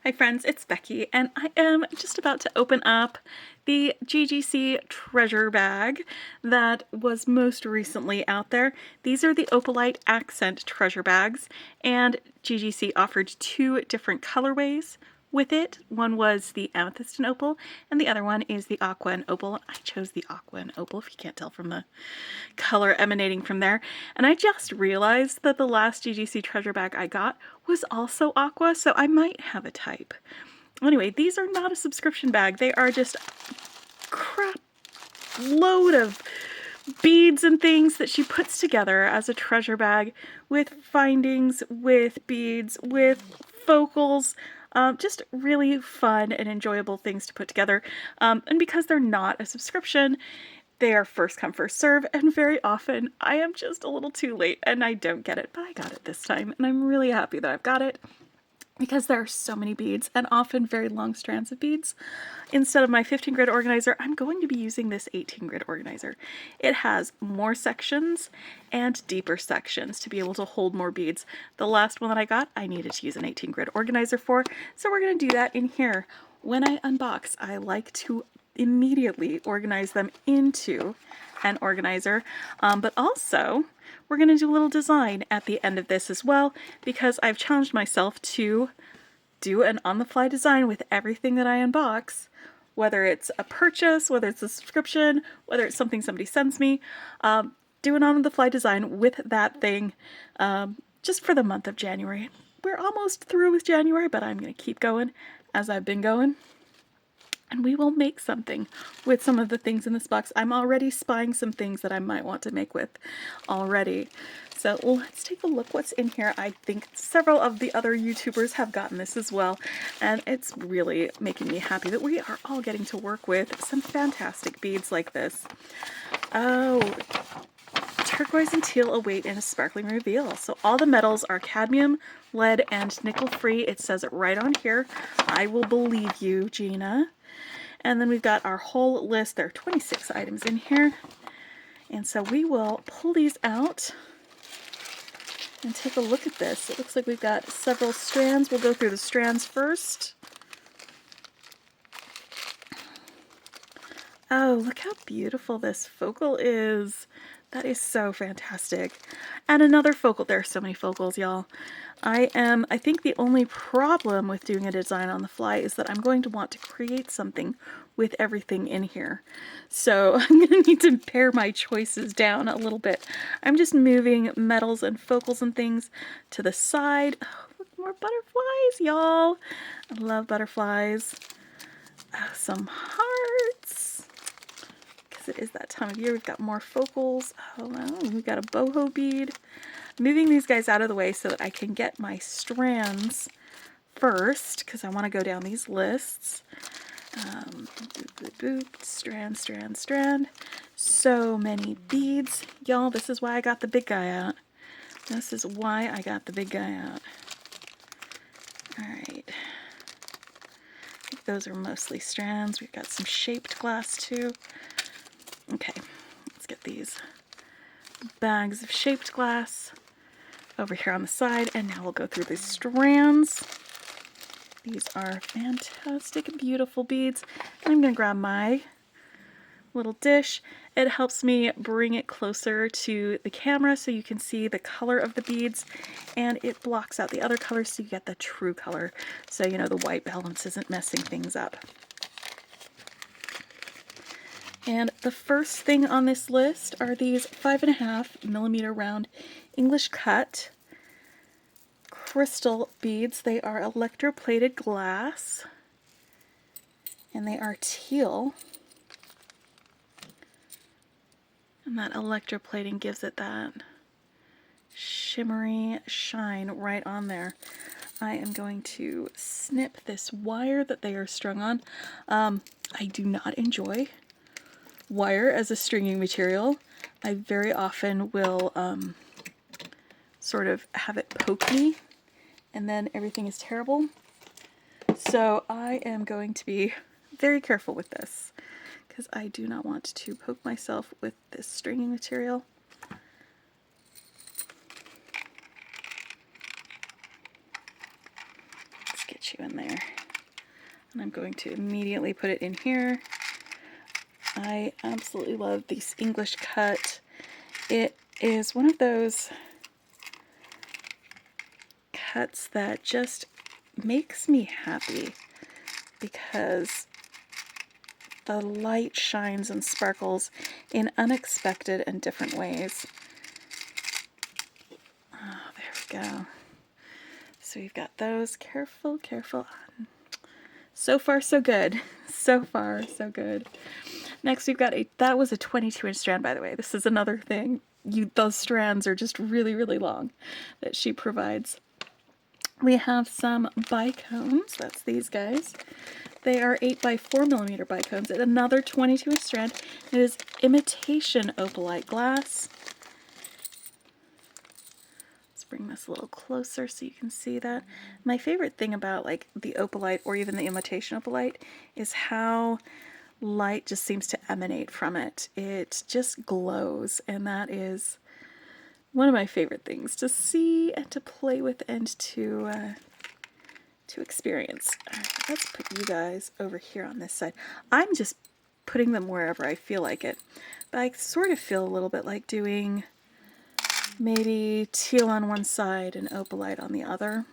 Hi friends, it's Becky, and I am just about to open up the GGC Treasure bag that was most recently out there. These are the Opalite Accent Treasure bags, and GGC offered two different colorways with it. One was the Amethyst and Opal, and the other one is the Aqua and Opal. I chose the Aqua and Opal, if you can't tell from the color emanating from there. And I just realized that the last GGC Treasure bag I got was also Aqua, so I might have a type. Anyway, these are not a subscription bag. They are just crap load of beads and things that she puts together as a treasure bag with findings, with beads, with focals. Just really fun and enjoyable things to put together. And because they're not a subscription, they are first come, first serve, and very often I am just a little too late and I don't get it, but I got it this time, and I'm really happy that I've got it because there are so many beads and often very long strands of beads. Instead of my 15 grid organizer, I'm going to be using this 18 grid organizer. It has more sections and deeper sections to be able to hold more beads. The last one that I got, I needed to use an 18 grid organizer for, so we're going to do that in here. When I unbox, I like to immediately organize them into an organizer, but also we're going to do a little design at the end of this as well, because I've challenged myself to do an on-the-fly design with everything that I unbox, whether it's a purchase, whether it's a subscription, whether it's something somebody sends me. Do an on-the-fly design with that thing just for the month of January. We're almost through with January, but I'm going to keep going as I've been going. And we will make something with some of the things in this box. I'm already spying some things that I might want to make with already. So let's take a look what's in here. I think several of the other YouTubers have gotten this as well, and it's really making me happy that we are all getting to work with some fantastic beads like this. Oh, turquoise and teal await in a sparkling reveal. So all the metals are cadmium, lead, and nickel free. It says it right on here. I will believe you, Gina. And then we've got our whole list. There are 26 items in here. And so we will pull these out and take a look at this. It looks like we've got several strands. We'll go through the strands first. Oh, look how beautiful this focal is. That is so fantastic. And another focal. There are so many focals, y'all. I think the only problem with doing a design on the fly is that I'm going to want to create something with everything in here. So I'm going to need to pare my choices down a little bit. I'm just moving metals and focals and things to the side. Oh, look, more butterflies, y'all. I love butterflies. Some hearts. Because it is that time of year. We've got more focals. Oh, wow. We've got a boho bead. Moving these guys out of the way so that I can get my strands first, because I want to go down these lists. Boop, boop, boop, strand, strand, strand. So many beads. Y'all, this is why I got the big guy out. This is why I got the big guy out. Alright. I think those are mostly strands. We've got some shaped glass too. Okay, let's get these bags of shaped glass over here on the side, and now we'll go through the strands. These are fantastic, beautiful beads. And I'm going to grab my little dish. It helps me bring it closer to the camera so you can see the color of the beads, and it blocks out the other colors so you get the true color. So, you know, the white balance isn't messing things up. And the first thing on this list are these 5.5mm round English cut crystal beads. They are electroplated glass, and they are teal. And that electroplating gives it that shimmery shine right on there. I am going to snip this wire that they are strung on. I do not enjoy wire as a stringing material. I very often will sort of have it poke me, and then everything is terrible. So I am going to be very careful with this, because I do not want to poke myself with this stringing material. Let's get you in there. And I'm going to immediately put it in here. I absolutely love this English cut. It is one of those cuts that just makes me happy because the light shines and sparkles in unexpected and different ways. Oh, there we go. So we've got those. Careful, careful. So far, so good. So far, so good. Next, we've got that was a 22-inch strand, by the way. This is another thing. Those strands are just really, really long that she provides. We have some bicones. That's these guys. They are 8x4mm bicones. And another 22-inch strand. It is imitation opalite glass. Let's bring this a little closer so you can see that. My favorite thing about like the opalite or even the imitation opalite is how light just seems to emanate from it. It just glows, and that is one of my favorite things to see and to play with and to experience. All right, let's put you guys over here on this side. I'm just putting them wherever I feel like it, but I sort of feel a little bit like doing maybe teal on one side and opalite on the other.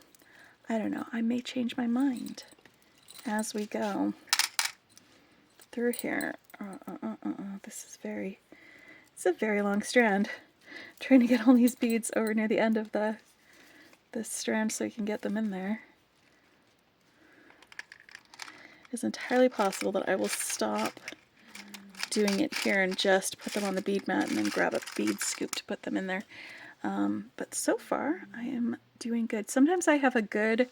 I don't know. I may change my mind as we go through here. This is it's a very long strand. I'm trying to get all these beads over near the end of this strand so you can get them in there. It's entirely possible that I will stop doing it here and just put them on the bead mat and then grab a bead scoop to put them in there. But so far, I am doing good. Sometimes I have a good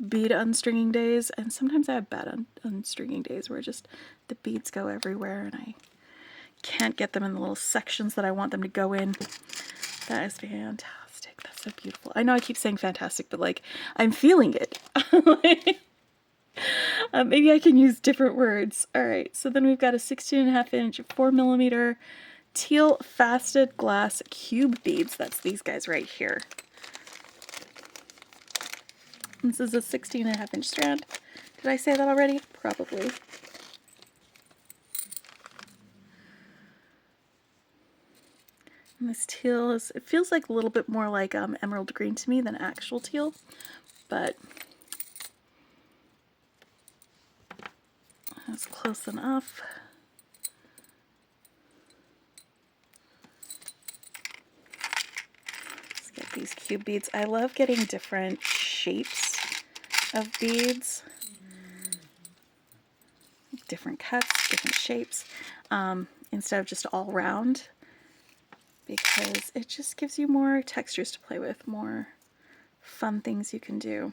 bead unstringing days, and sometimes I have bad unstringing days where just the beads go everywhere and I can't get them in the little sections that I want them to go in. That is fantastic. That's so beautiful. I know I keep saying fantastic, but like, I'm feeling it. Maybe I can use different words. All right, so then we've got a 16.5-inch 4mm teal faceted glass cube beads. That's these guys right here. This is a 16.5-inch strand. Did I say that already? Probably. And this teal it feels like a little bit more like emerald green to me than actual teal, but that's close enough. Let's get these cube beads. I love getting different shapes of beads. Different cuts, different shapes, instead of just all round, because it just gives you more textures to play with, more fun things you can do.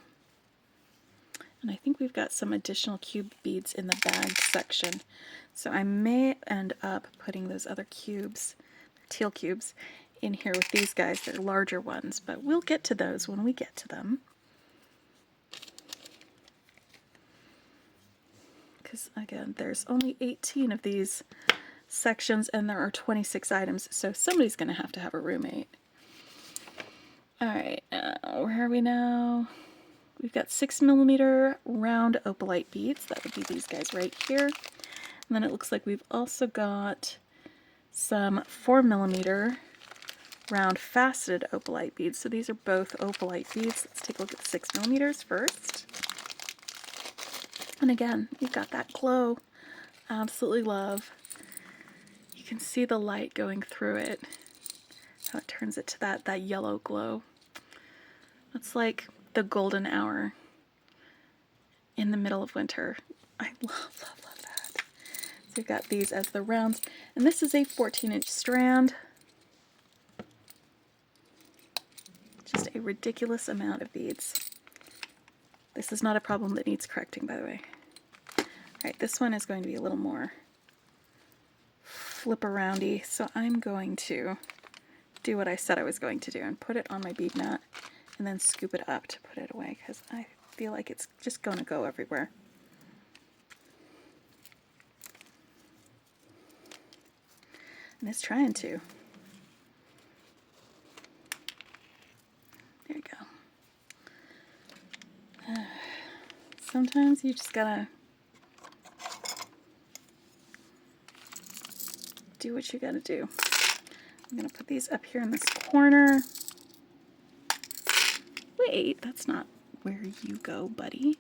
And I think we've got some additional cube beads in the bag section, so I may end up putting those other cubes, teal cubes, in here with these guys. They're larger ones, but we'll get to those when we get to them. Because again, there's only 18 of these sections and there are 26 items, so somebody's going to have a roommate. Alright, where are we now? We've got 6mm round opalite beads. That would be these guys right here. And then it looks like we've also got some 4mm round faceted opalite beads. So these are both opalite beads. Let's take a look at the 6mm first. And again, you've got that glow. Absolutely love. You can see the light going through it. How it turns it to that yellow glow. It's like the golden hour in the middle of winter. I love that. So we've got these as the rounds. And this is a 14-inch strand. Just a ridiculous amount of beads. This is not a problem that needs correcting, by the way. Alright, this one is going to be a little more flip aroundy, so I'm going to do what I said I was going to do and put it on my bead mat and then scoop it up to put it away because I feel like it's just going to go everywhere. And it's trying to. There you go. Sometimes you just gotta do what you gotta do. I'm gonna put these up here in this corner. Wait, that's not where you go, buddy.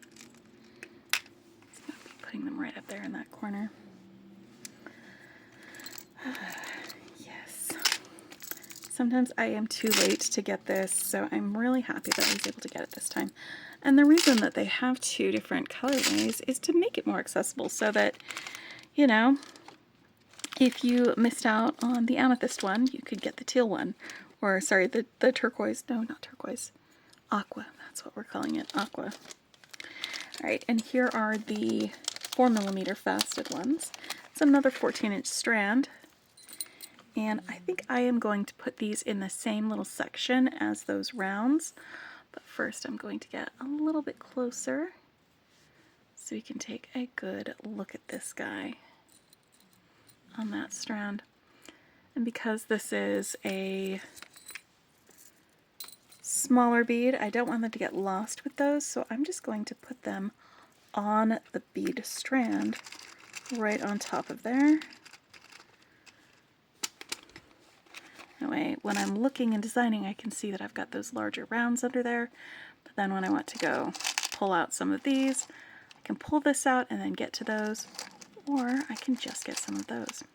It's gonna be putting them right up there in that corner. Yes. Sometimes I am too late to get this, so I'm really happy that I was able to get it this time. And the reason that they have two different colorways is to make it more accessible so that, you know, if you missed out on the amethyst one, you could get the teal one. Or, sorry, the turquoise. No, not turquoise. Aqua. That's what we're calling it. Aqua. Alright, and here are the 4mm faceted ones. It's another 14-inch strand. And I think I am going to put these in the same little section as those rounds. But first I'm going to get a little bit closer so we can take a good look at this guy on that strand. And because this is a smaller bead, I don't want them to get lost with those, so I'm just going to put them on the bead strand right on top of there. That way, when I'm looking and designing, I can see that I've got those larger rounds under there, but then when I want to go pull out some of these, I can pull this out and then get to those, or I can just get some of those.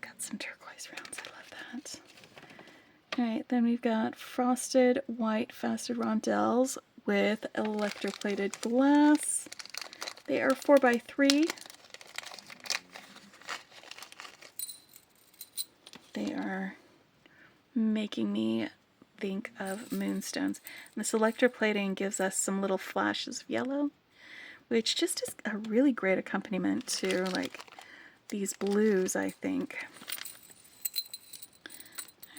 Got some turquoise rounds, I love that. Alright, then we've got frosted white faceted rondelles with electroplated glass. They are 4x3. They are making me think of moonstones. And this electroplating gives us some little flashes of yellow, which just is a really great accompaniment to like these blues, I think.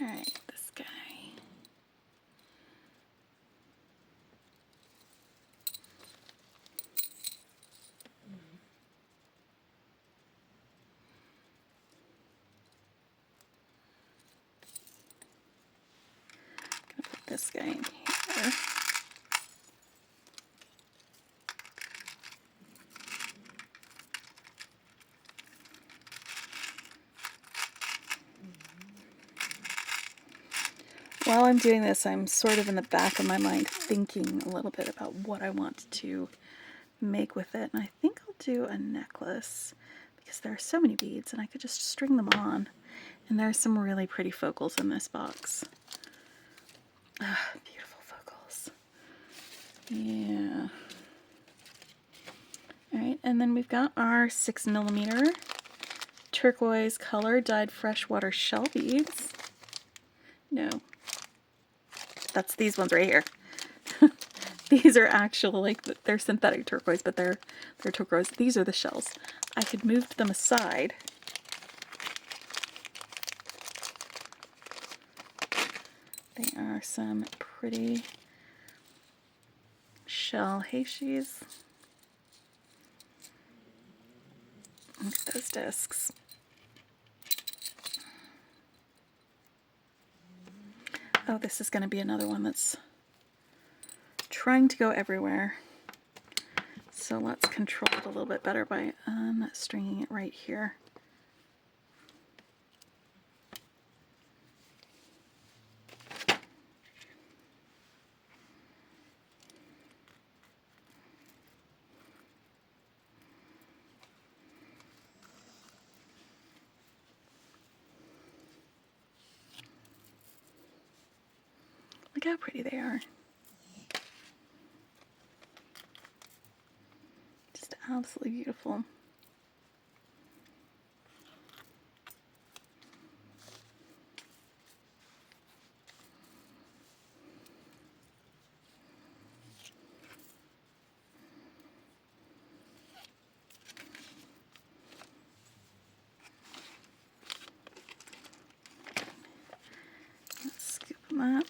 Alright, this guy. I'm gonna put this guy in here. While I'm doing this, I'm sort of in the back of my mind thinking a little bit about what I want to make with it. And I think I'll do a necklace because there are so many beads and I could just string them on. And there's some really pretty focals in this box. Ah, beautiful focals. Yeah. Alright, and then we've got our 6mm turquoise color dyed freshwater shell beads. No. That's these ones right here. These are actual, like, they're synthetic turquoise, but they're turquoise. These are the shells. I had moved them aside. They are some pretty shell hashies. Look at those discs. Oh, this is going to be another one that's trying to go everywhere. So let's control it a little bit better by unstringing it right here. Look how pretty they are. Just absolutely beautiful. Let's scoop them up.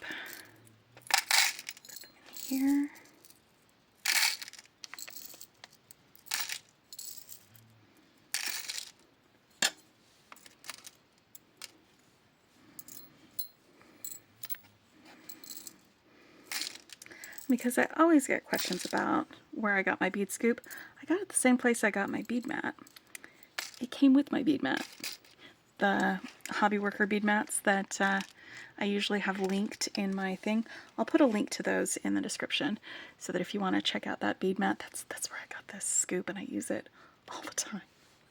Put them in here. because I always get questions about where I got my bead scoop. I got it the same place I got my bead mat. It came with my bead mat. The Hobby Worker bead mats that I usually have linked in my thing. I'll put a link to those in the description so that if you want to check out that bead mat, that's where I got this scoop, and I use it all the time.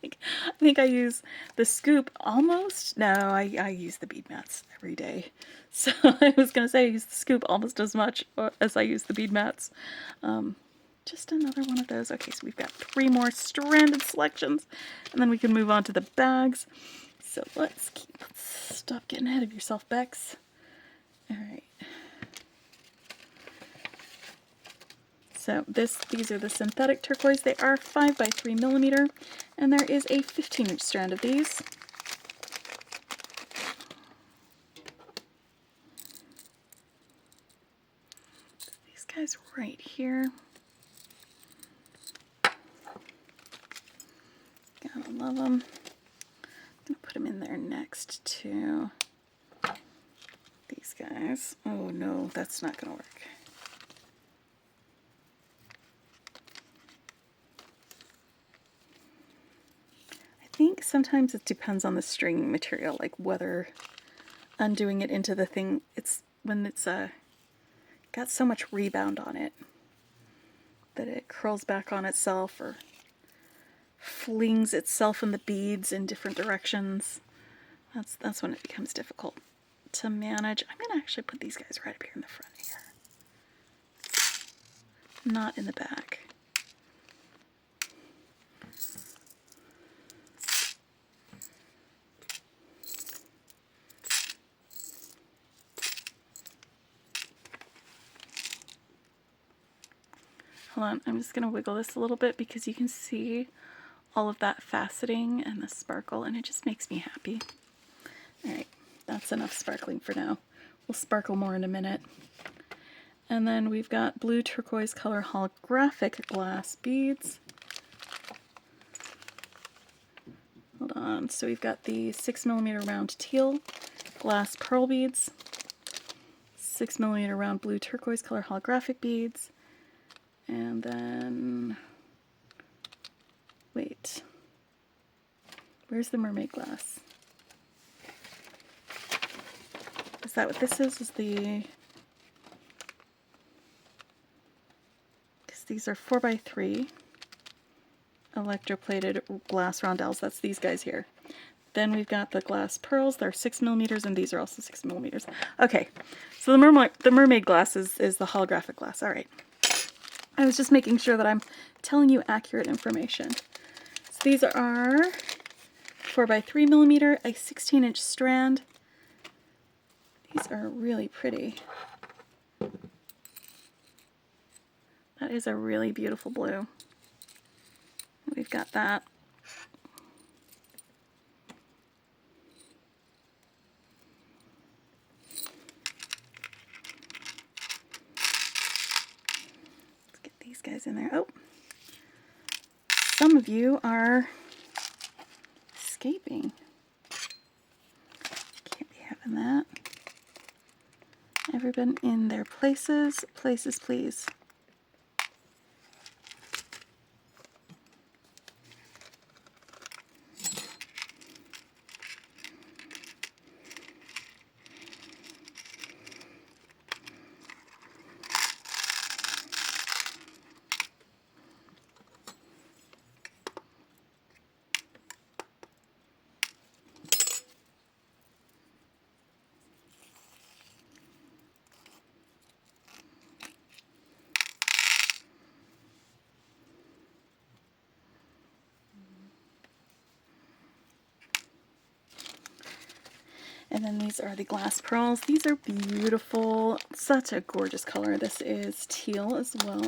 Like, I think I use the scoop almost, no, I use the bead mats every day. So I was going to say I use the scoop almost as much as I use the bead mats. Just another one of those. Okay, so we've got 3 more stranded selections, and then we can move on to the bags. So let's stop getting ahead of yourself, Bex. All right. So these are the synthetic turquoise. They are 5 by 3 millimeter, and there is a 15-inch strand of these. These guys right here. Gotta love them. I'm gonna put them in there next to these guys. Oh no, that's not gonna work. I think sometimes it depends on the string material, like whether undoing it into the thing, it's when it's got so much rebound on it that it curls back on itself or flings itself and the beads in different directions. That's when it becomes difficult to manage. I'm going to actually put these guys right up here in the front here, not in the back. Hold on, I'm just going to wiggle this a little bit because you can see all of that faceting and the sparkle, and it just makes me happy. Alright, that's enough sparkling for now. We'll sparkle more in a minute. And then we've got blue turquoise color holographic glass beads. Hold on, so we've got the 6mm round teal glass pearl beads, 6mm round blue turquoise color holographic beads, and then, wait, where's the mermaid glass? Is that what this is? Is the, because these are 4x3 electroplated glass rondelles. That's these guys here. Then we've got the glass pearls. They're 6mm, and these are also 6mm. Okay, so the mermaid glass is the holographic glass. All right. I was just making sure that I'm telling you accurate information. So these are 4x3mm, a 16-inch strand. These are really pretty. That is a really beautiful blue. We've got that. Let's get these guys in there. Oh, some of you are escaping. Can't be having that. Everyone in their places. Places, please. And then these are the glass pearls. These are beautiful. Such a gorgeous color. This is teal as well.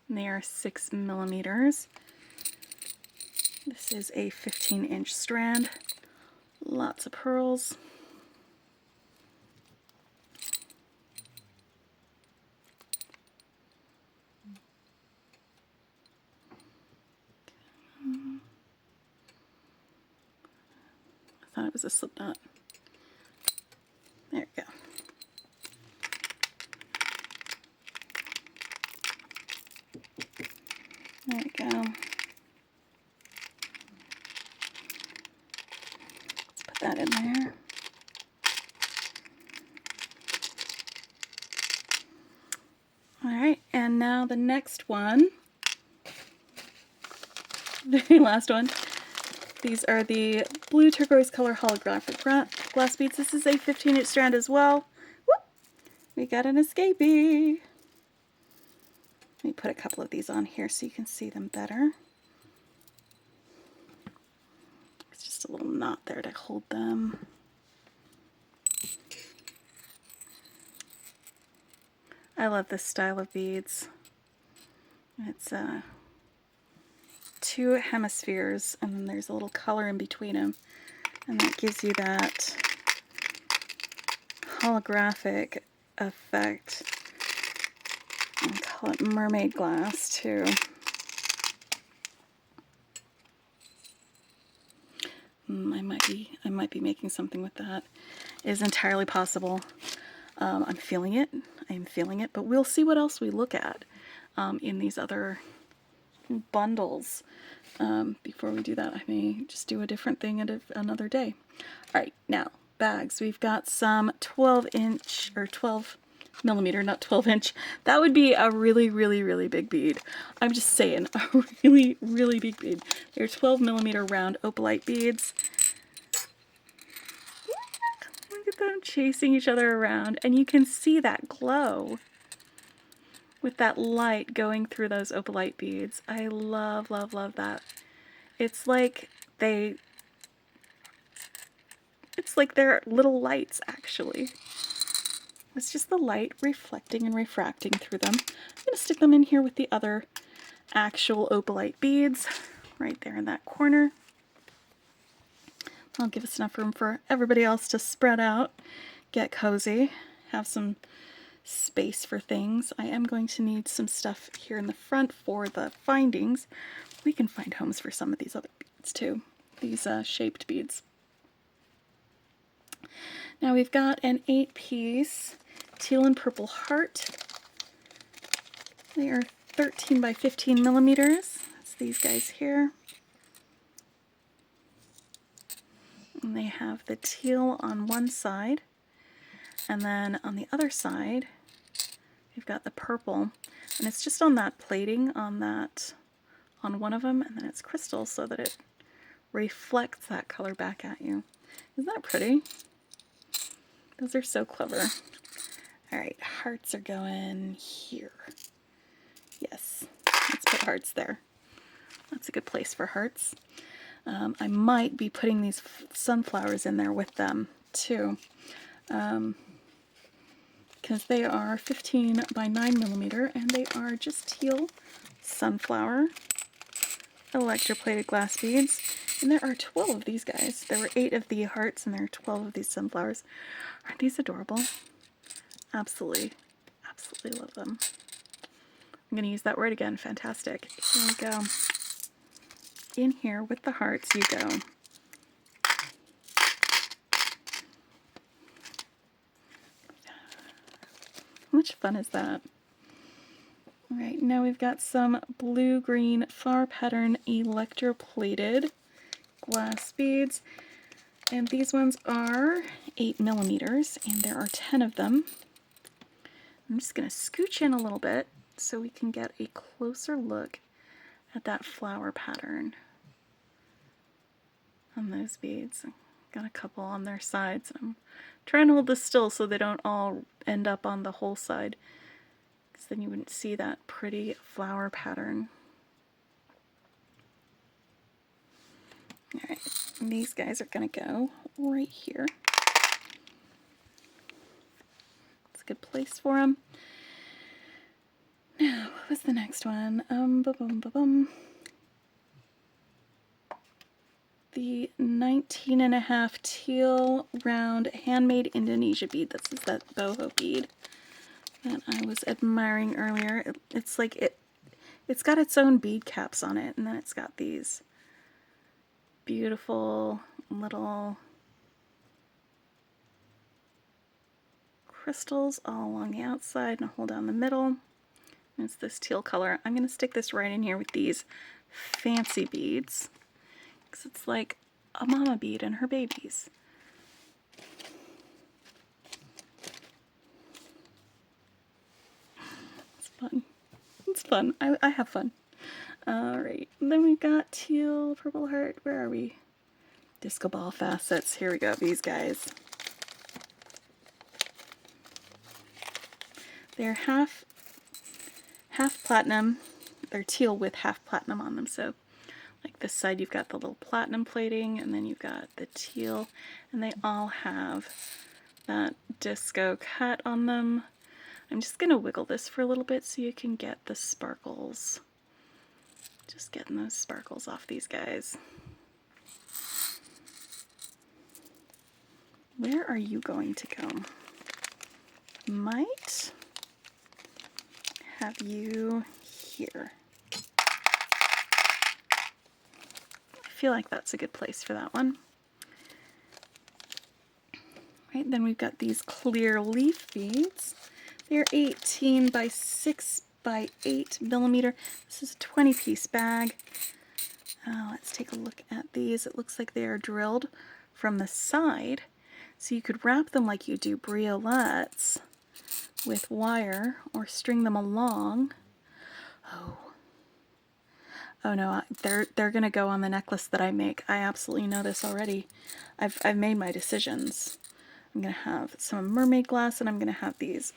And they are 6mm. This is a 15-inch strand. Lots of pearls. I thought it was a slip knot. There we go. Let's put that in there. All right, and now the next one, the very last one. These are the blue turquoise color holographic glass beads. This is a 15-inch strand as well. Whoop! We got an escapee. Let me put a couple of these on here so you can see them better. It's just a little knot there to hold them. I love this style of beads. It's two hemispheres, and then there's a little color in between them, and that gives you that holographic effect. I call it mermaid glass too. I might be making something with that. It is entirely possible. I'm feeling it. I'm feeling it, but we'll see what else we look at in these other bundles. Before we do that, I may just do a different thing at another day. All right, now bags. We've got some 12-inch or 12 millimeter, not 12-inch. That would be a really, really, really big bead. I'm just saying, a really, really big bead. They're 12 millimeter round opalite beads. Look at them chasing each other around, and you can see that glow with that light going through those opalite beads. I love, love, love that. It's like they're little lights, actually. It's just the light reflecting and refracting through them. I'm going to stick them in here with the other actual opalite beads right there in that corner. I'll give us enough room for everybody else to spread out, get cozy, have some space for things. I am going to need some stuff here in the front for the findings. We can find homes for some of these other beads too, these shaped beads. Now we've got an 8-piece teal and purple heart. They are 13 by 15 millimeters. That's these guys here. And they have the teal on one side, and then on the other side we've got the purple, and it's just on that plating on one of them, and then it's crystal so that it reflects that color back at you. Isn't that pretty? Those are so clever. All right, hearts are going here. Yes, let's put hearts there. That's a good place for hearts. I might be putting these sunflowers in there with them too, because they are 15 by 9 millimeter, and they are just teal sunflower electroplated glass beads. And there are 12 of these guys. There were 8 of the hearts, and there are 12 of these sunflowers. Aren't these adorable? Absolutely, absolutely love them. I'm going to use that word again. Fantastic. Here we go. In here with the hearts you go. How much fun is that? All right, now we've got some blue-green flower pattern electroplated glass beads, and these ones are 8 millimeters, and there are 10 of them. I'm just going to scooch in a little bit so we can get a closer look at that flower pattern on those beads. Got a couple on their sides. I'm trying to hold this still so they don't all end up on the whole side, because then you wouldn't see that pretty flower pattern. Alright, these guys are going to go right here. It's a good place for them. Now, what was the next one? The 19.5 teal round handmade Indonesia bead. This is that boho bead that I was admiring earlier. It's like it's got its own bead caps on it, and then it's got these beautiful little crystals all along the outside and a hole down the middle. It's this teal color. I'm going to stick this right in here with these fancy beads, because it's like a mama bead and her babies. It's fun. It's fun. I have fun. Alright, then we've got teal, purple heart. Where are we? Disco ball facets. Here we go, these guys. They're half platinum. They're teal with half platinum on them. So like this side you've got the little platinum plating, and then you've got the teal, and they all have that disco cut on them. I'm just going to wiggle this for a little bit so you can get the sparkles. Just getting those sparkles off these guys. Where are you going to go? Might have you here. I feel like that's a good place for that one. Right, then we've got these clear leaf beads. They're 18 by 6 by 8 millimeter. This is a 20-piece bag. Let's take a look at these. It looks like they are drilled from the side. So you could wrap them like you do briolettes with wire or string them along. Oh no, they're gonna go on the necklace that I make. I absolutely know this already. I've made my decisions. I'm gonna have some mermaid glass, and I'm gonna have these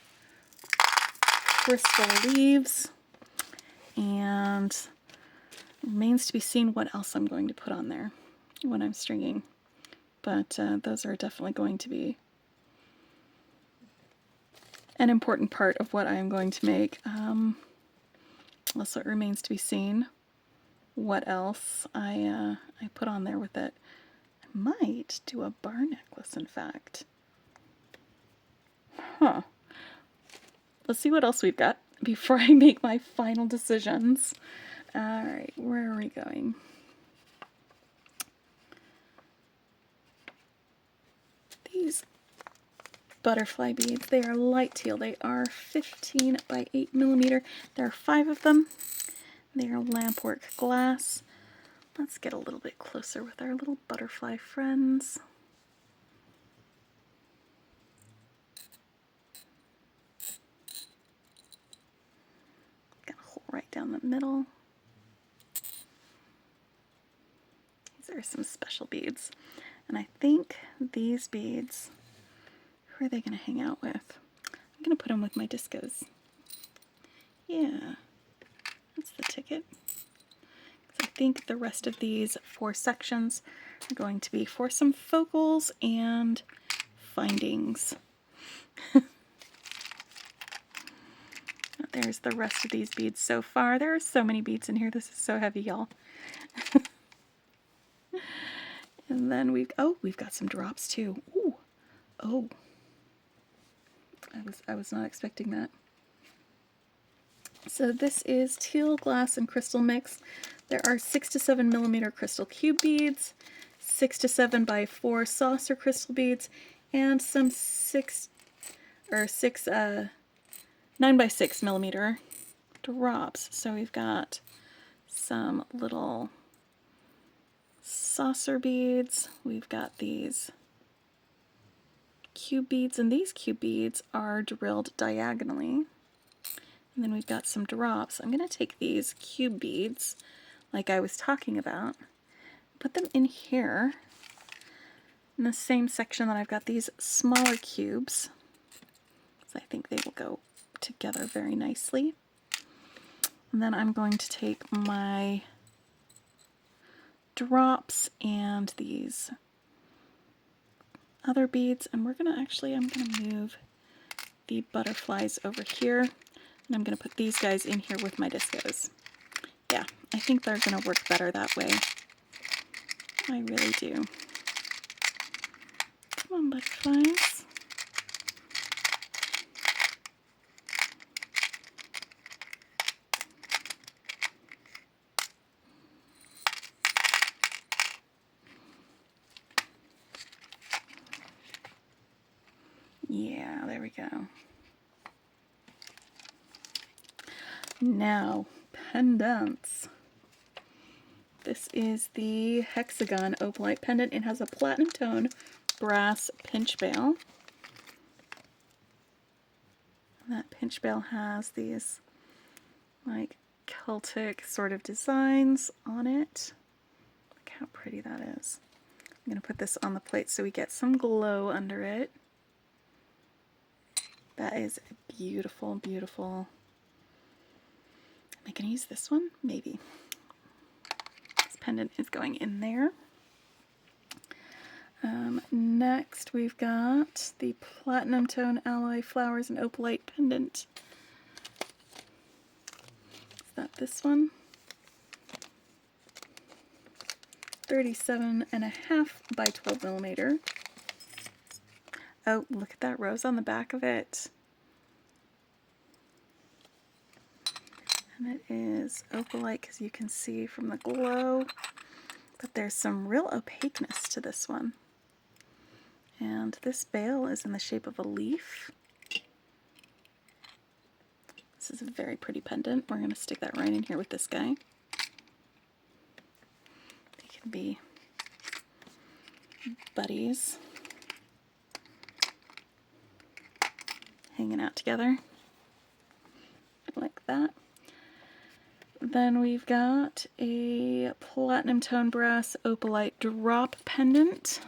crystal leaves, and it remains to be seen what else I'm going to put on there when I'm stringing. But those are definitely going to be an important part of what I am going to make. Also, it remains to be seen what else I put on there with it. I might do a bar necklace, in fact. Huh. Let's see what else we've got before I make my final decisions. Alright, where are we going? These butterfly beads, they are light teal. They are 15 by 8 millimeter. There are 5 of them. They are lampwork glass. Let's get a little bit closer with our little butterfly friends. Got a hole right down the middle. These are some special beads. And I think these beads, who are they going to hang out with? I'm going to put them with my discos. Yeah, that's the ticket. I think the rest of these 4 sections are going to be for some focals and findings. There's the rest of these beads so far. There are so many beads in here. This is so heavy, y'all. And then we've got some drops too. Ooh. Oh. I was not expecting that. So this is teal, glass, and crystal mix. There are 6 to 7 millimeter crystal cube beads, 6 to 7 by 4 saucer crystal beads, and some 9 by 6 millimeter drops. So we've got some little saucer beads. We've got these cube beads, and these cube beads are drilled diagonally. And then we've got some drops. I'm going to take these cube beads, like I was talking about, put them in here, in the same section that I've got these smaller cubes. So I think they will go together very nicely. And then I'm going to take my drops and these other beads, and I'm going to move the butterflies over here, and I'm going to put these guys in here with my discos. Yeah, I think they're going to work better that way. I really do. Come on, butterflies. Yeah, there we go. Now, pendants. This is the hexagon opalite pendant. It has a platinum tone brass pinch bail. And that pinch bail has these like Celtic sort of designs on it. Look how pretty that is. I'm going to put this on the plate so we get some glow under it. That is beautiful, beautiful. Am I going to use this one? Maybe. This pendant is going in there. Next we've got the platinum tone alloy flowers and opalite pendant. Is that this one? 37.5 by 12 millimeter. Oh, look at that rose on the back of it. And it is opalite because you can see from the glow, but there's some real opaqueness to this one. And this bail is in the shape of a leaf. This is a very pretty pendant. We're going to stick that right in here with this guy. They can be buddies, hanging out together like that. Then we've got a platinum tone brass opalite drop pendant.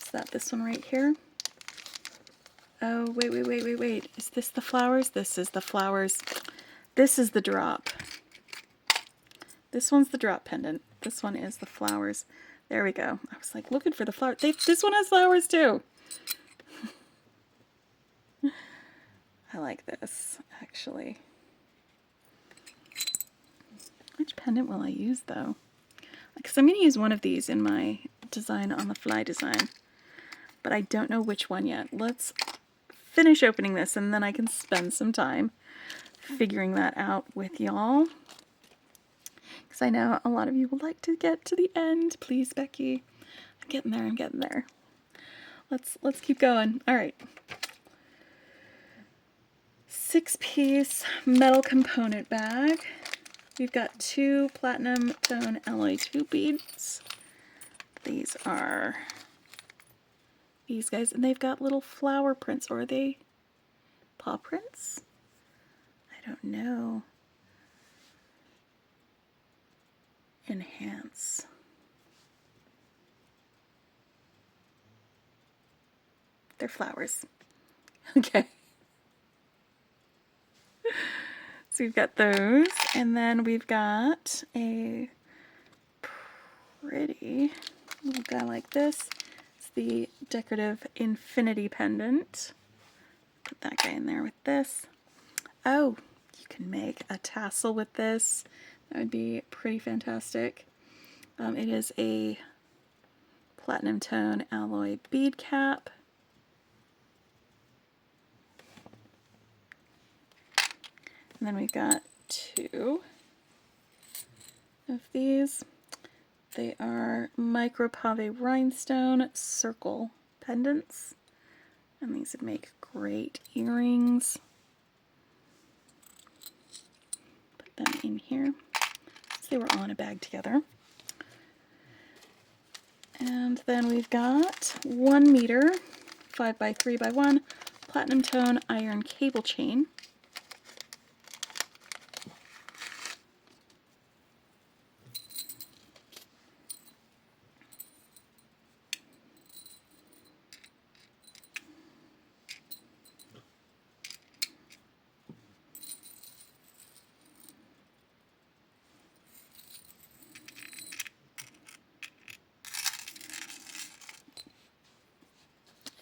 Is that this one right here? Oh, wait. Is this the flowers? This is the flowers. This is the drop. This one's the drop pendant. This one is the flowers. There we go. I was like looking for the flower. This one has flowers too. I like this, actually. Which pendant will I use though? Because I'm going to use one of these in my design on the fly design, but I don't know which one yet. Let's finish opening this and then I can spend some time figuring that out with y'all. Because I know a lot of you would like to get to the end. Please, Becky. I'm getting there. Let's keep going. All right. 6-piece metal component bag. We've got 2 platinum tone alloy tube beads. These are these guys, and they've got little flower prints, or are they paw prints? I don't know. Enhance. They're flowers. Okay. So we've got those, and then we've got a pretty little guy like this. It's the decorative infinity pendant. Put that guy in there with this. Oh, you can make a tassel with this. That would be pretty fantastic. It is a platinum tone alloy bead cap. And then we've got 2 of these. They are micro pave rhinestone circle pendants. And these would make great earrings. Put them in here. So they were all in a bag together. And then we've got 1 meter, 5 by 3 by 1, platinum tone iron cable chain.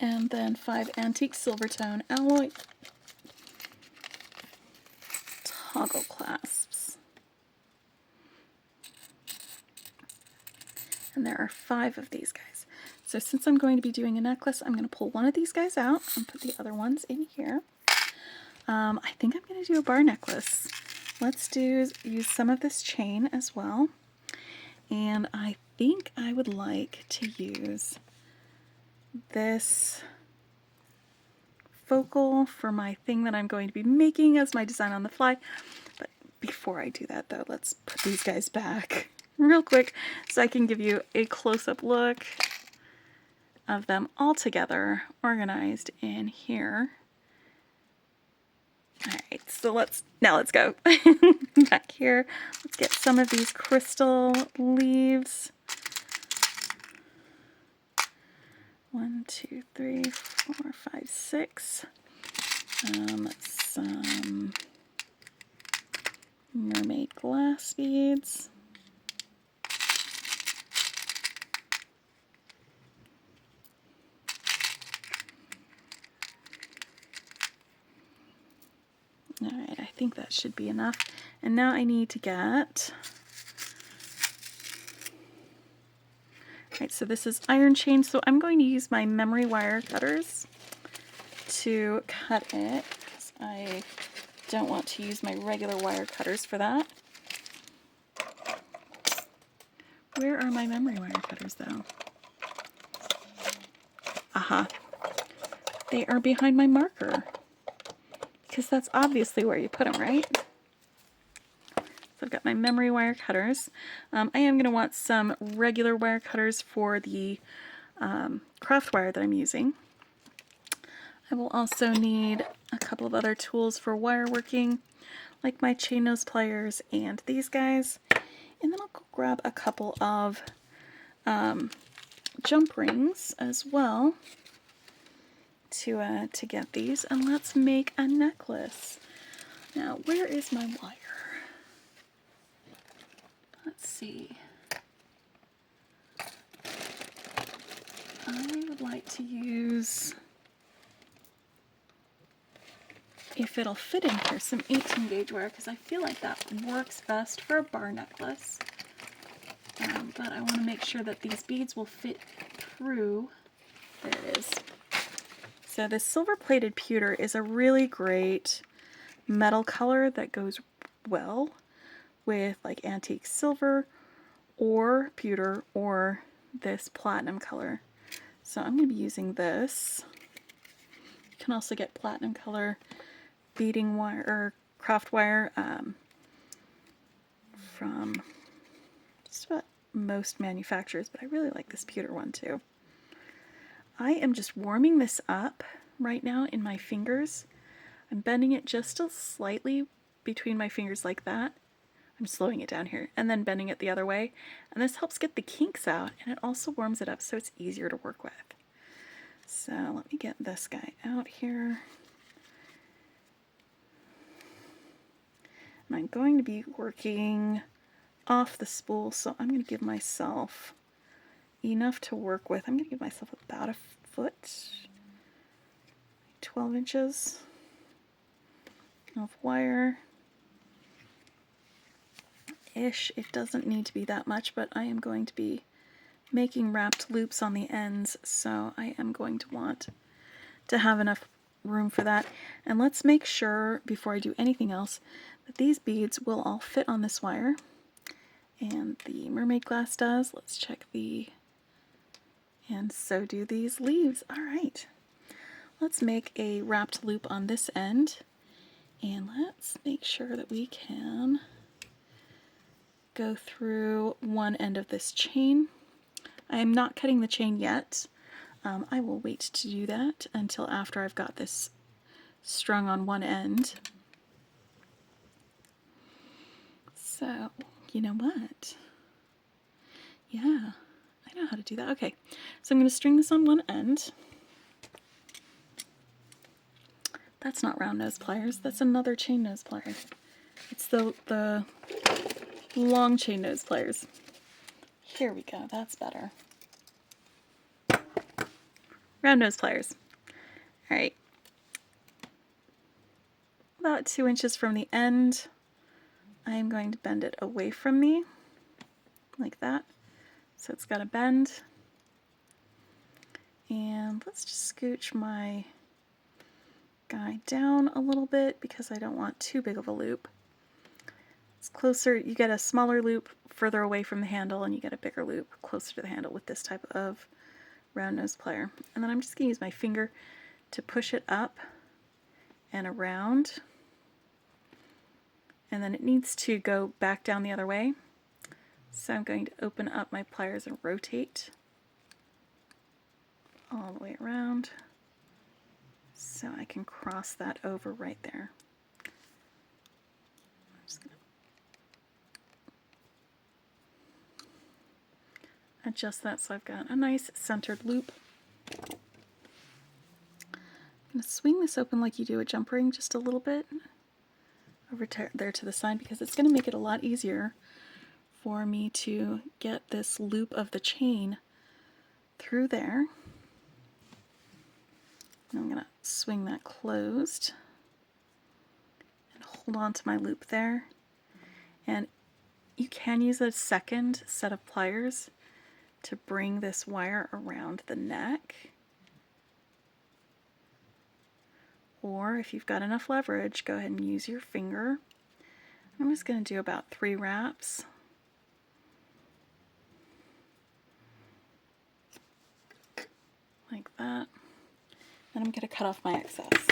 And then 5 antique silver tone alloy toggle clasps. And there are 5 of these guys. So since I'm going to be doing a necklace, I'm going to pull one of these guys out and put the other ones in here. I think I'm going to do a bar necklace. Let's use some of this chain as well. And I think I would like to use this focal for my thing that I'm going to be making as my design on the fly. But Before I do that though, let's put these guys back real quick so I can give you a close-up look of them all together, organized in here. Alright, so let's go back here. Let's get some of these crystal leaves. 1, 2, 3, 4, 5, 6. Some mermaid glass beads. Alright, I think that should be enough. And now I need to get... Alright, so this is iron chain, so I'm going to use my memory wire cutters to cut it, because I don't want to use my regular wire cutters for that. Where are my memory wire cutters though? Aha. They are behind my marker. Because that's obviously where you put them, right? So I've got my memory wire cutters. I am going to want some regular wire cutters for the craft wire that I'm using. I will also need a couple of other tools for wire working, like my chain nose pliers and these guys. And then I'll go grab a couple of jump rings as well to get these, and let's make a necklace. Now, where is my wire? Let's see. I would like to use, if it'll fit in here, some 18 gauge wire, because I feel like that works best for a bar necklace. But I want to make sure that these beads will fit through. There it is. So this silver plated pewter is a really great metal color that goes well with like antique silver or pewter or this platinum color. So I'm going to be using this. You can also get platinum color beading wire or craft wire from just about most manufacturers, but I really like this pewter one too. I am just warming this up right now in my fingers. I'm bending it just slightly between my fingers like that. I'm slowing it down here and then bending it the other way. And this helps get the kinks out, and it also warms it up so it's easier to work with. So let me get this guy out here. And I'm going to be working off the spool, so I'm going to give myself enough to work with. I'm going to give myself about a foot, 12 inches of wire. Ish. It doesn't need to be that much, but I am going to be making wrapped loops on the ends, so I am going to want to have enough room for that. And let's make sure, before I do anything else, that these beads will all fit on this wire. And the mermaid glass does. Let's check the... And so do these leaves. Alright. Let's make a wrapped loop on this end. And let's make sure that we can go through one end of this chain. I am not cutting the chain yet. I will wait to do that until after I've got this strung on one end. So, you know what? Yeah, I know how to do that. Okay, so I'm going to string this on one end. That's not round nose pliers, that's another chain nose plier. It's the long chain nose pliers. Here we go, that's better. Round nose pliers. Alright. About 2 inches from the end, I am going to bend it away from me, like that. So it's got a bend. And let's just scooch my guy down a little bit because I don't want too big of a loop. It's closer, you get a smaller loop further away from the handle, and you get a bigger loop closer to the handle with this type of round nose plier. And then I'm just going to use my finger to push it up and around and then it needs to go back down the other way. So I'm going to open up my pliers and rotate all the way around so I can cross that over right there. I'm just going to adjust that so I've got a nice centered loop. I'm going to swing this open like you do a jump ring just a little bit over there to the side, because it's going to make it a lot easier for me to get this loop of the chain through there. And I'm going to swing that closed and hold on to my loop there. And you can use a second set of pliers to bring this wire around the neck. Or if you've got enough leverage, go ahead and use your finger. I'm just going to do about 3 wraps. Like that. Then I'm going to cut off my excess.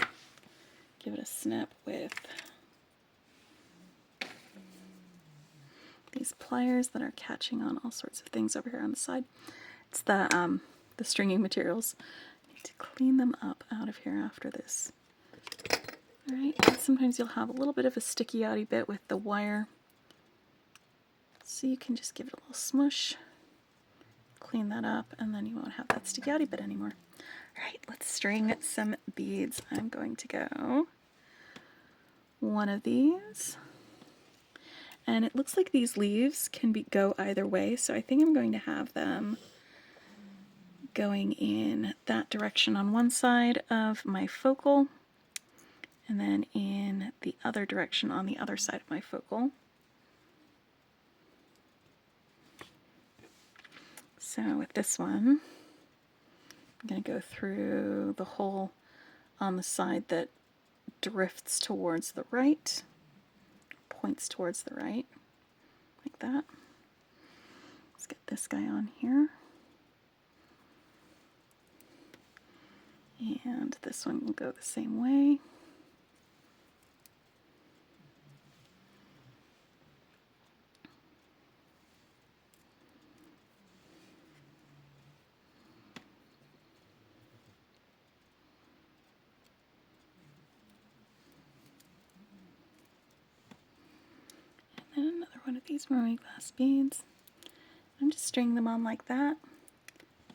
Give it a snip with these pliers that are catching on all sorts of things over here on the side. It's the stringing materials. I need to clean them up out of here after this. Alright, sometimes you'll have a little bit of a sticky outy bit with the wire. So you can just give it a little smush, clean that up, and then you won't have that sticky outy bit anymore. Alright, let's string some beads. I'm going to go one of these. And it looks like these leaves can go either way, so I think I'm going to have them going in that direction on one side of my focal, and then in the other direction on the other side of my focal. So with this one, I'm going to go through the hole on the side that drifts towards the right, points towards the right, like that. Let's get this guy on here. And this one will go the same way. And then another one of these mermaid glass beads. I'm just stringing them on like that.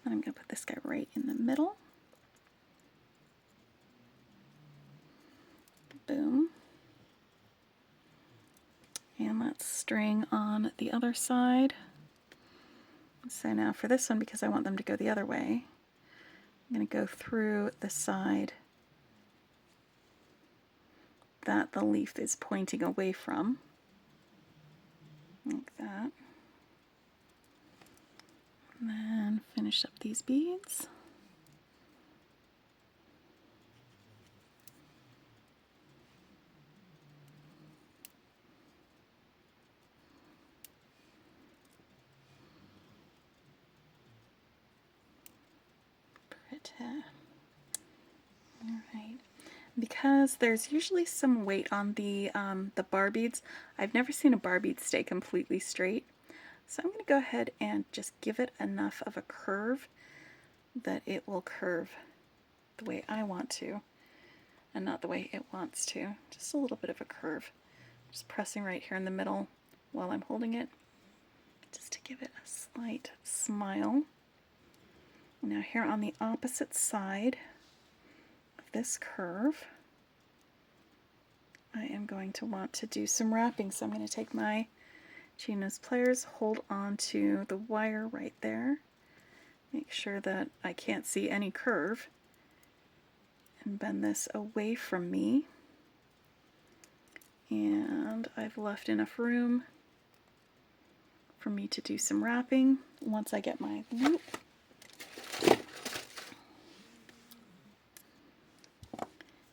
And I'm going to put this guy right in the middle. Boom. And let's string on the other side. So now for this one, because I want them to go the other way, I'm going to go through the side that the leaf is pointing away from, like that. And then finish up these beads. Alright, because there's usually some weight on the bar beads, I've never seen a bar bead stay completely straight. So I'm going to go ahead and just give it enough of a curve that it will curve the way I want to, and not the way it wants to. Just a little bit of a curve. Just pressing right here in the middle while I'm holding it, just to give it a slight smile. Now here on the opposite side of this curve, I am going to want to do some wrapping. So I'm going to take my chain nose pliers, hold on to the wire right there, make sure that I can't see any curve, and bend this away from me. And I've left enough room for me to do some wrapping once I get my loop.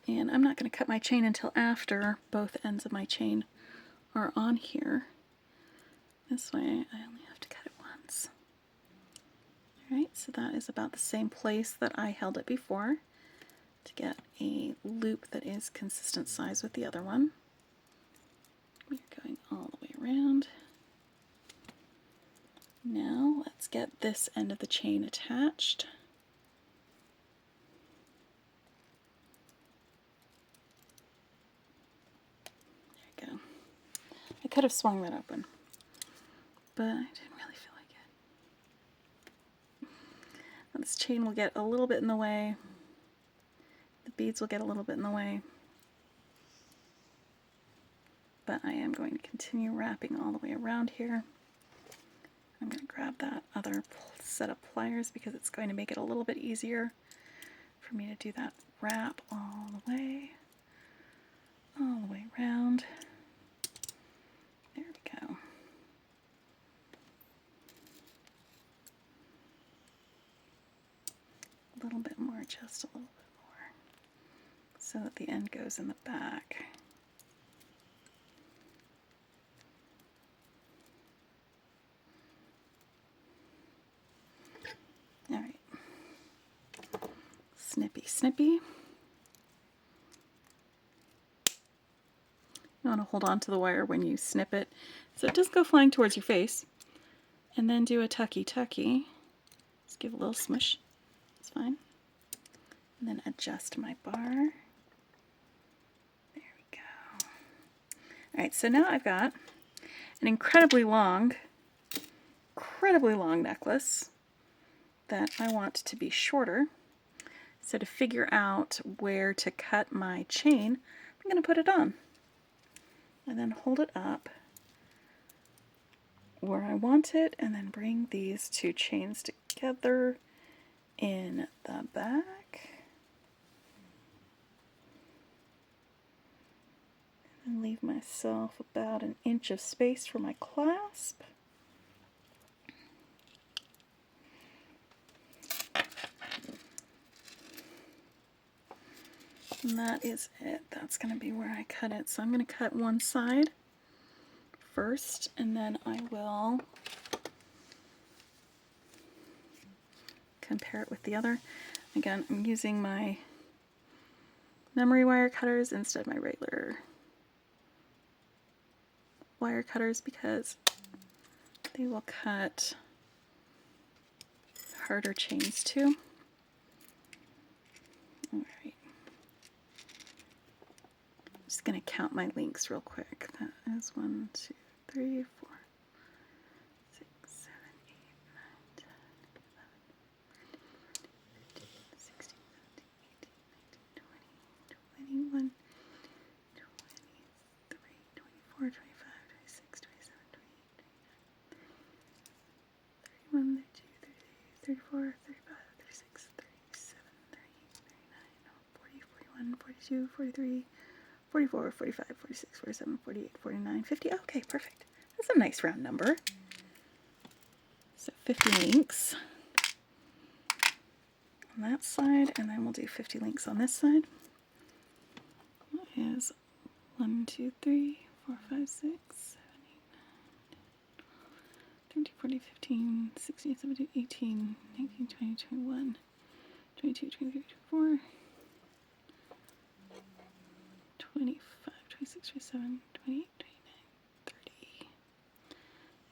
And I'm not going to cut my chain until after both ends of my chain are on here. This way I only have to cut it once. Alright, so that is about the same place that I held it before to get a loop that is consistent size with the other one. We're going all the way around. Now let's get this end of the chain attached. There we go. I could have swung that open, but I didn't really feel like it. This chain will get a little bit in the way. The beads will get a little bit in the way. But I am going to continue wrapping all the way around here. I'm going to grab that other set of pliers because it's going to make it a little bit easier for me to do that wrap all the way around. There we go. A little bit more, just a little bit more, so that the end goes in the back. All right, snippy, snippy. You want to hold on to the wire when you snip it so it doesn't go flying towards your face. And then do a tucky tucky. Just give a little smush. It's fine. And then adjust my bar. There we go. All right, so now I've got an incredibly long necklace that I want to be shorter. So to figure out where to cut my chain, I'm going to put it on and then hold it up where I want it, and then bring these two chains together in the back. And leave myself about an inch of space for my clasp. And that is it. That's going to be where I cut it. So I'm going to cut one side first, and then I will compare it with the other. Again, I'm using my memory wire cutters instead of my regular wire cutters because they will cut harder chains too. All right. I'm just going to count my links real quick. That is 1, 2, 3, 4, 6, 7, 8, 9, 10, 11, 12, 13, 14, 15, 16, 17, 18, 19, 20, 21, 23, 24, 25, 26, 27, 28, 29, 31, 32, 33, 34, 35, 36, 37, 38, 39, 40, 41, 42, 43, 44, 45, 46, 47, 48, 49, 50. Okay, perfect. That's a nice round number. So 50 links on that side, and then we'll do 50 links on this side. That is 1, 2, 3, 4, 5, 6, 7, 8, 9, 10, 13, 14, 15, 16, 17, 18, 19, 20, 21, 22, 23, 24, 25, 26, 27, 28, 29, 30,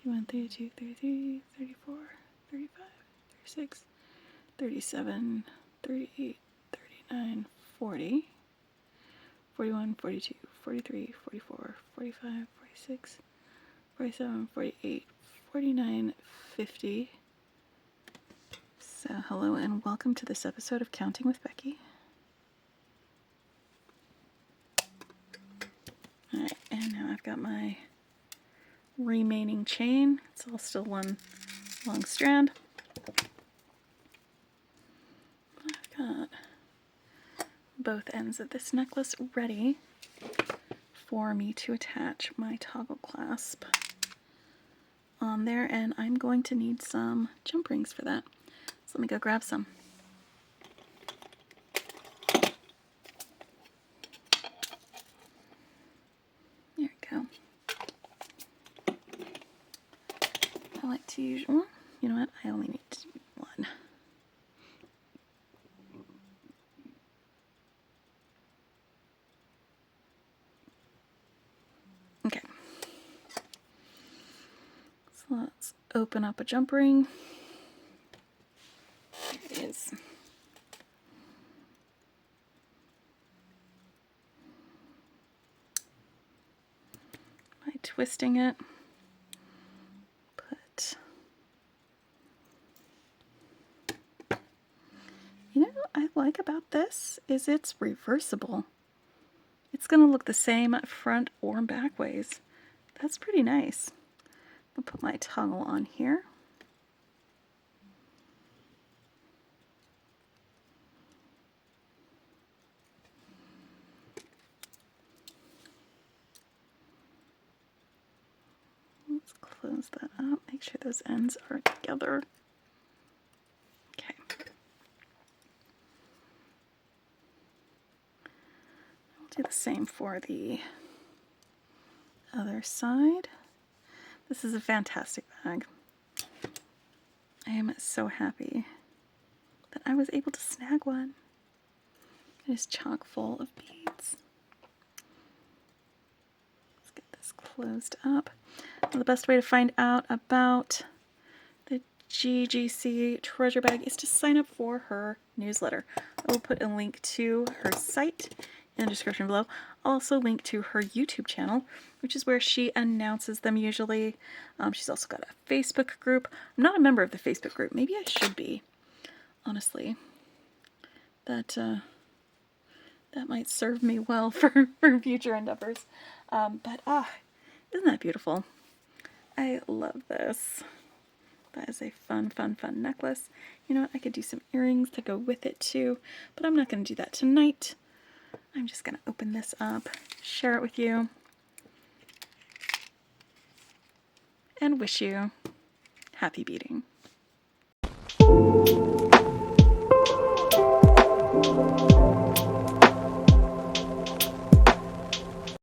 31, 32, 33, 34, 35, 36, 37, 38, 39, 40, 41, 42, 43, 44, 45, 46, 47, 48, 49, 50. So hello and welcome to this episode of Counting with Becky. Alright, and now I've got my remaining chain. It's all still one long strand. I've got both ends of this necklace ready for me to attach my toggle clasp on there, and I'm going to need some jump rings for that. So let me go grab some. There we go. I like to use, well, you know what, I only need to do one. Okay, open up a jump ring. There it is. By twisting it, put, you know what I like about this is it's reversible. It's going to look the same front or back ways. That's pretty nice. I'll put my toggle on here. Let's close that up. Make sure those ends are together. Okay. I'll do the same for the other side. This is a fantastic bag. I am so happy that I was able to snag one. It is chock full of beads. Let's get this closed up. Well, the best way to find out about the GGC Treasure bag is to sign up for her newsletter. I will put a link to her site in the description below. I'll also link to her YouTube channel, which is where she announces them usually. She's also got a Facebook group. I'm not a member of the Facebook group. Maybe I should be, honestly. That might serve me well for future endeavors. But isn't that beautiful? I love this. That is a fun, fun, fun necklace. You know what? I could do some earrings to go with it too, but I'm not going to do that tonight. I'm just going to open this up, share it with you, and wish you happy beading.